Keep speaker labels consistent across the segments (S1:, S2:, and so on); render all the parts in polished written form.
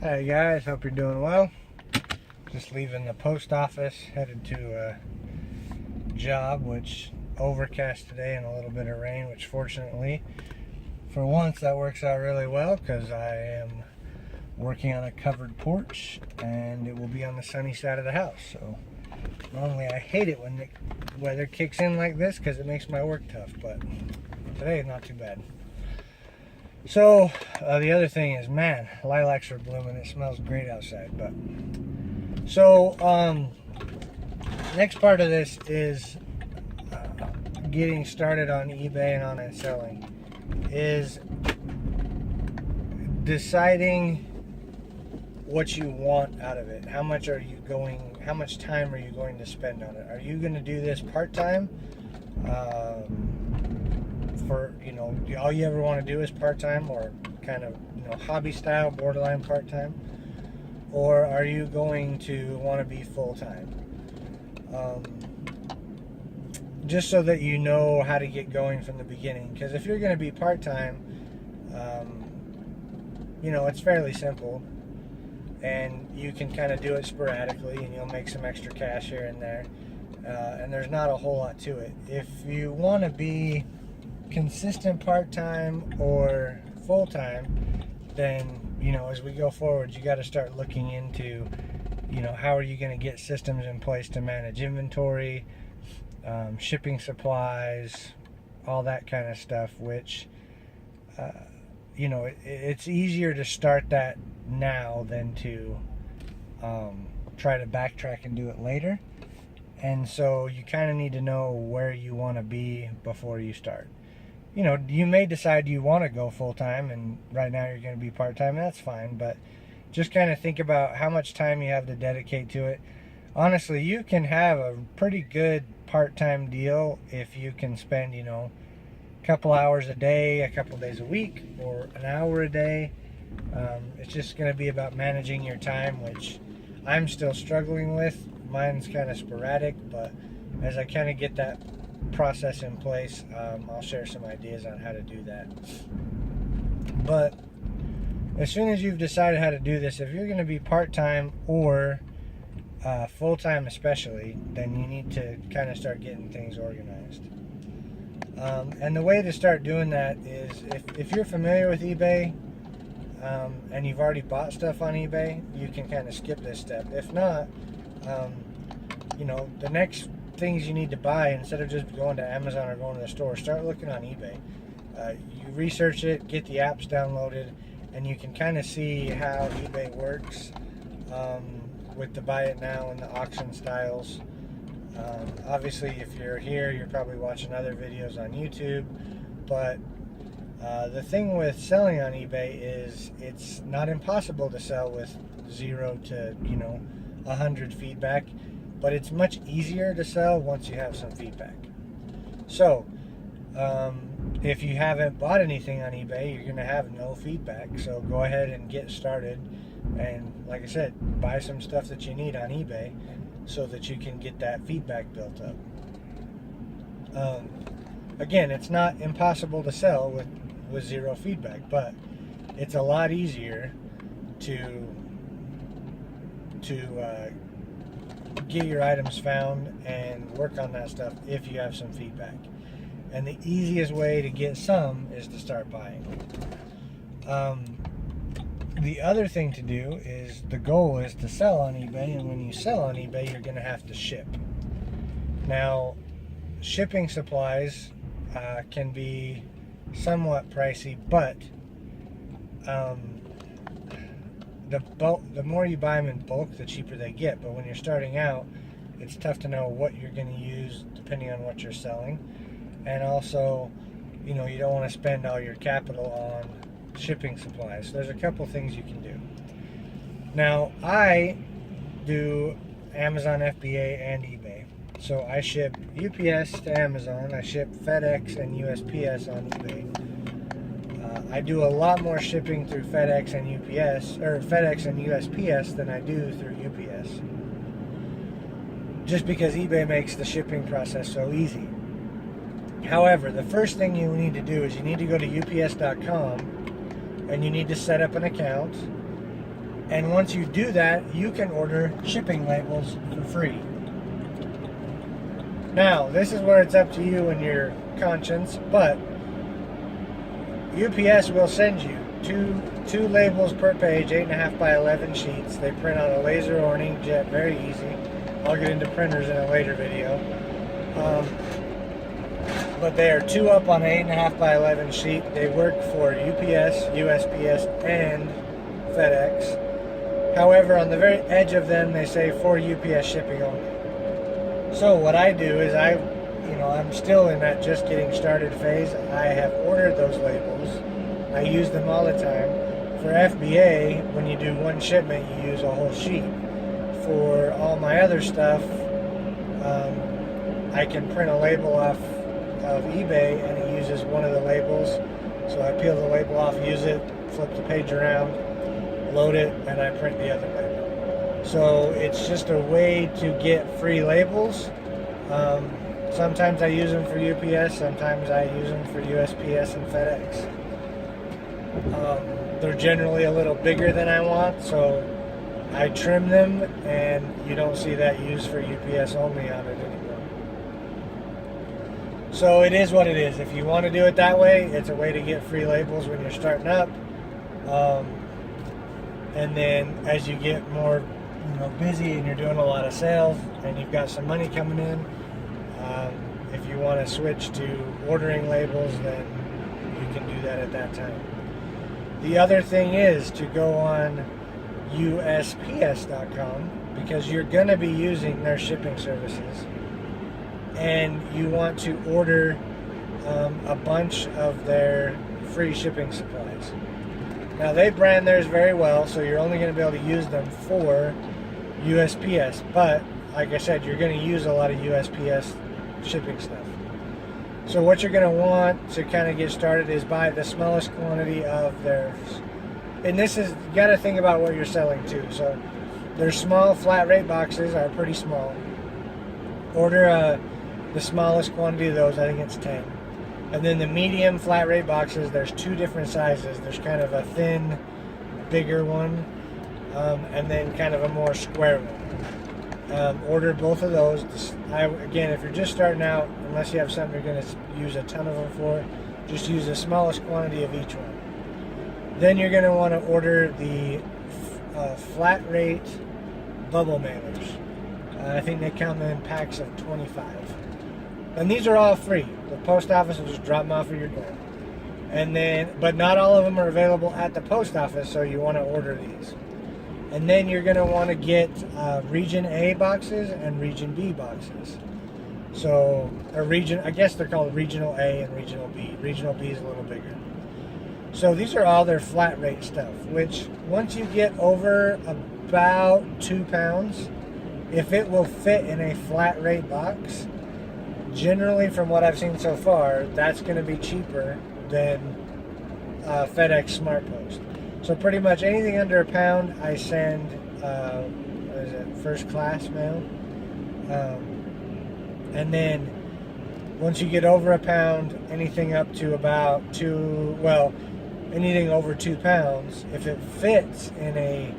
S1: Hey guys, hope you're doing well. Just leaving the post office, headed to a job, which overcast today and a little bit of rain, which fortunately for once that works out really well because I am working on a covered porch and it will be on the sunny side of the house. So normally I hate it when the weather kicks in like this because it makes my work tough, but today is not too bad. So the other thing is, man, lilacs are blooming. It smells great outside. But so next part of this is getting started on eBay and online selling. Is deciding what you want out of it. How much time are you going to spend on it? Are you going to do this part-time? For, all you ever want to do is part-time, or kind of, hobby style, borderline part-time? Or are you going to want to be full-time? Just so that you know how to get going from the beginning. Because if you're going to be part-time, it's fairly simple. And you can kind of do it sporadically, and you'll make some extra cash here and there. And there's not a whole lot to it. If you want to be consistent part-time or full-time, then as we go forward, you got to start looking into how are you going to get systems in place to manage inventory, shipping supplies, all that kind of stuff, which it's easier to start that now than to try to backtrack and do it later. And so you kind of need to know where you want to be before you start. You may decide you want to go full-time, and right now you're going to be part-time. That's fine, but just kind of think about how much time you have to dedicate to it. Honestly, you can have a pretty good part-time deal if you can spend, a couple hours a day, a couple days a week, or an hour a day. It's just going to be about managing your time, which I'm still struggling with. Mine's kind of sporadic, but as I kind of get that process in place, I'll share some ideas on how to do that. But as soon as you've decided how to do this, if you're going to be part-time or full-time especially, then you need to kind of start getting things organized. And the way to start doing that is, if you're familiar with eBay and you've already bought stuff on eBay, you can kind of skip this step. If not, the next things you need to buy, instead of just going to Amazon or going to the store, start looking on eBay. You research it, get the apps downloaded, and you can kind of see how eBay works with the buy it now and the auction styles. Obviously, if you're here, you're probably watching other videos on YouTube, but the thing with selling on eBay is it's not impossible to sell with 0 to 100 feedback, but it's much easier to sell once you have some feedback. So if you haven't bought anything on eBay, you're going to have no feedback. So go ahead and get started, and like I said, buy some stuff that you need on eBay so that you can get that feedback built up. Again, it's not impossible to sell with 0 feedback, but it's a lot easier to get your items found and work on that stuff if you have some feedback. And the easiest way to get some is to start buying. The other thing to do is, the goal is to sell on eBay, and when you sell on eBay, you're going to have to ship. Now, shipping supplies can be somewhat pricey, but the more you buy them in bulk, the cheaper they get. But when you're starting out, it's tough to know what you're going to use depending on what you're selling. And also, you don't want to spend all your capital on shipping supplies. So there's a couple things you can do. Now, I do Amazon FBA and eBay. So I ship UPS to Amazon, I ship FedEx and USPS on eBay. I do a lot more shipping through FedEx and UPS, or FedEx and USPS, than I do through UPS. Just because eBay makes the shipping process so easy. However, the first thing you need to do is you need to go to ups.com and you need to set up an account. And once you do that, you can order shipping labels for free. Now, this is where it's up to you and your conscience, but UPS will send you two labels per page, 8.5 by 11 sheets. They print on a laser or an inkjet, very easy. I'll get into printers in a later video. But they are 2 up on an 8.5 by 11 sheet. They work for UPS, USPS, and FedEx. However, on the very edge of them, they say for UPS shipping only. So what I do is I'm still in that just getting started phase. I have ordered those labels. I use them all the time. For FBA, when you do one shipment, you use a whole sheet. For all my other stuff, I can print a label off of eBay and it uses one of the labels. So I peel the label off, use it, flip the page around, load it, and I print the other label. So it's just a way to get free labels. Sometimes I use them for UPS, sometimes I use them for USPS and FedEx. They're generally a little bigger than I want, so I trim them, and you don't see that used for UPS only on it anymore. So it is what it is. If you want to do it that way, it's a way to get free labels when you're starting up. And then as you get more busy and you're doing a lot of sales and you've got some money coming in, if you want to switch to ordering labels, then you can do that at that time. The other thing is to go on USPS.com, because you're going to be using their shipping services, and you want to order a bunch of their free shipping supplies. Now, they brand theirs very well, so you're only going to be able to use them for USPS, but like I said, you're going to use a lot of USPS shipping stuff. So what you're going to want to kind of get started is buy the smallest quantity of theirs. And this is, you got to think about what you're selling too. So their small flat rate boxes are pretty small. Order the smallest quantity of those, I think it's 10. And then the medium flat rate boxes, there's 2 different sizes. There's kind of a thin, bigger one, and then kind of a more square one. Order both of those. Again, if you're just starting out, unless you have something you're going to use a ton of them for, just use the smallest quantity of each one. Then you're going to want to order the flat rate bubble mailers. I think they come in packs of 25. And these are all free. The post office will just drop them off at your door. And then, but not all of them are available at the post office, so you want to order these. And then you're going to want to get Region A boxes and Region B boxes. So, I guess they're called Regional A and Regional B. Regional B is a little bigger. So these are all their flat rate stuff, which once you get over about 2 pounds, if it will fit in a flat rate box, generally from what I've seen so far, that's going to be cheaper than FedEx Smart Post. So pretty much anything under a pound, I send, first class mail. And then once you get over a pound, anything up to about anything over 2 pounds, if it fits in a,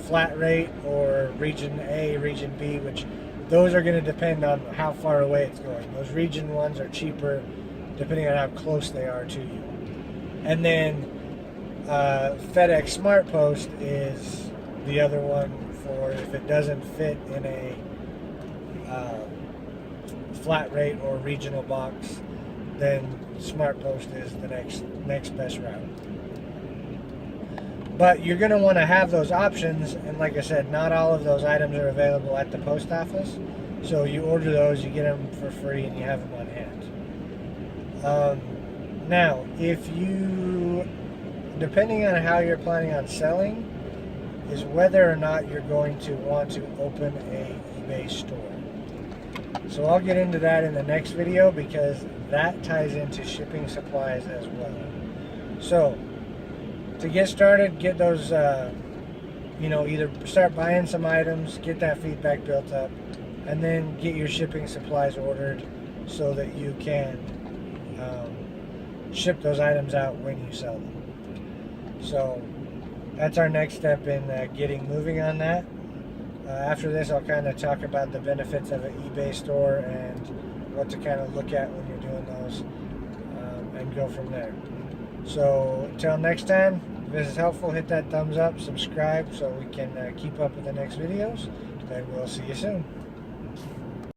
S1: flat rate or Region A, Region B, which those are going to depend on how far away it's going. Those region ones are cheaper depending on how close they are to you. And then FedEx Smart Post is the other one for if it doesn't fit in a flat rate or regional box, then Smart Post is the next best route. But you're going to want to have those options, and like I said, not all of those items are available at the post office. So you order those, you get them for free, and you have them on hand. Now, depending on how you're planning on selling, is whether or not you're going to want to open a eBay store. So I'll get into that in the next video because that ties into shipping supplies as well. So to get started, get those, either start buying some items, get that feedback built up, and then get your shipping supplies ordered so that you can ship those items out when you sell them. So that's our next step in getting moving on that. After this, I'll kind of talk about the benefits of an eBay store and what to kind of look at when you're doing those, and go from there. So until next time, if this is helpful, hit that thumbs up, subscribe so we can keep up with the next videos, and we'll see you soon.